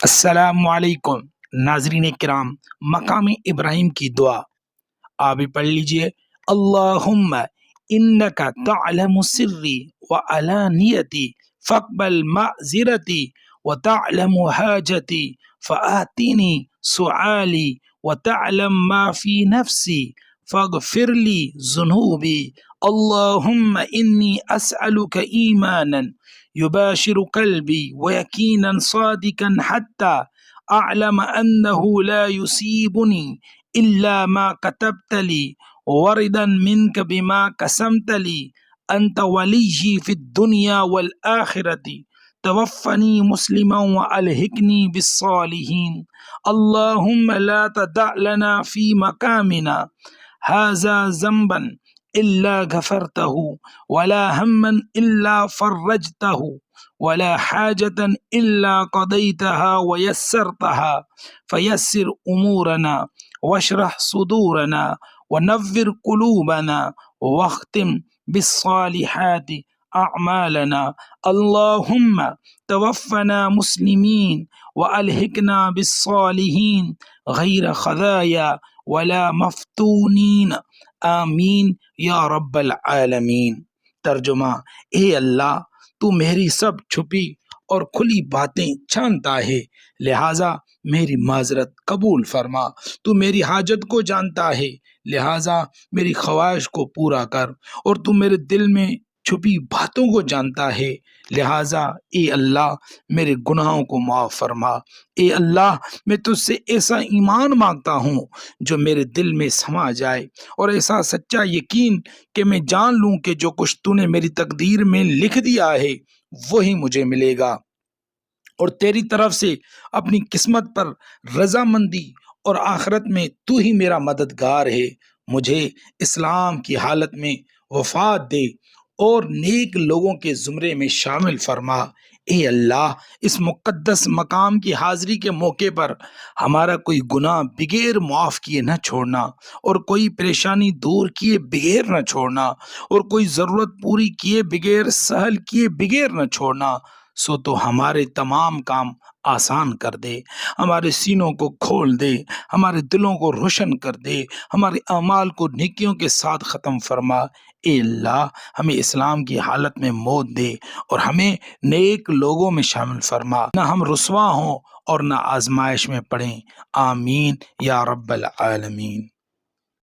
السلام علیکم ناظرین کرام، مقام ابراہیم کی دعا آپ بھی پڑھ لیجئے۔ اللہم انک تعلم سری وعلانیتی فاقبل معذرتی وتعلم حاجتی فآتنی سعالی وتعلم ما فی نفسی فاغفر لی ذنوبی۔ اللہم انی اسألک ایمانا يباشر قلبي ويقينا صادقا حتى أعلم أنه لا يصيبني إلا ما كتبت لي وردا منك بما قسمت لي أنت ولي في الدنيا والآخرة توفني مسلما وألحقني بالصالحين اللهم لا تدع لنا في مقامنا هذا ذنبا إلا غفرته ولا هما إلا فرجته ولا حاجة إلا قضيتها ويسرتها فيسر أمورنا واشرح صدورنا ونفر قلوبنا واختم بالصالحات أعمالنا اللهم توفنا مسلمين وألحقنا بالصالحين غير خزايا ولا مفتونين آمین یا رب العالمین۔ ترجمہ: اے اللہ، تو میری سب چھپی اور کھلی باتیں جانتا ہے، لہٰذا میری معذرت قبول فرما۔ تو میری حاجت کو جانتا ہے، لہٰذا میری خواہش کو پورا کر، اور تو میرے دل میں چھپی باتوں کو جانتا ہے، لہٰذا اے اللہ میرے گناہوں کو معاف فرما۔ اے اللہ، میں تجھ سے ایسا ایمان مانگتا ہوں جو میرے دل میں سما جائے، اور ایسا سچا یقین کہ میں جان لوں کہ جو کچھ تو نے میری تقدیر میں لکھ دیا ہے وہی مجھے ملے گا، اور تیری طرف سے اپنی قسمت پر رضامندی اور آخرت میں تو ہی میرا مددگار ہے۔ مجھے اسلام کی حالت میں وفات دے اور نیک لوگوں کے زمرے میں شامل فرما۔ اے اللہ، اس مقدس مقام کی حاضری کے موقع پر ہمارا کوئی گناہ بغیر معاف کیے نہ چھوڑنا، اور کوئی پریشانی دور کیے بغیر نہ چھوڑنا، اور کوئی ضرورت پوری کیے بغیر، سہل کیے بغیر نہ چھوڑنا۔ سو تو ہمارے تمام کام آسان کر دے، ہمارے سینوں کو کھول دے، ہمارے دلوں کو روشن کر دے، ہمارے اعمال کو نیکیوں کے ساتھ ختم فرما۔ اے اللہ، ہمیں اسلام کی حالت میں موت دے اور ہمیں نیک لوگوں میں شامل فرما، نہ ہم رسوا ہوں اور نہ آزمائش میں پڑیں۔ آمین یا رب العالمین۔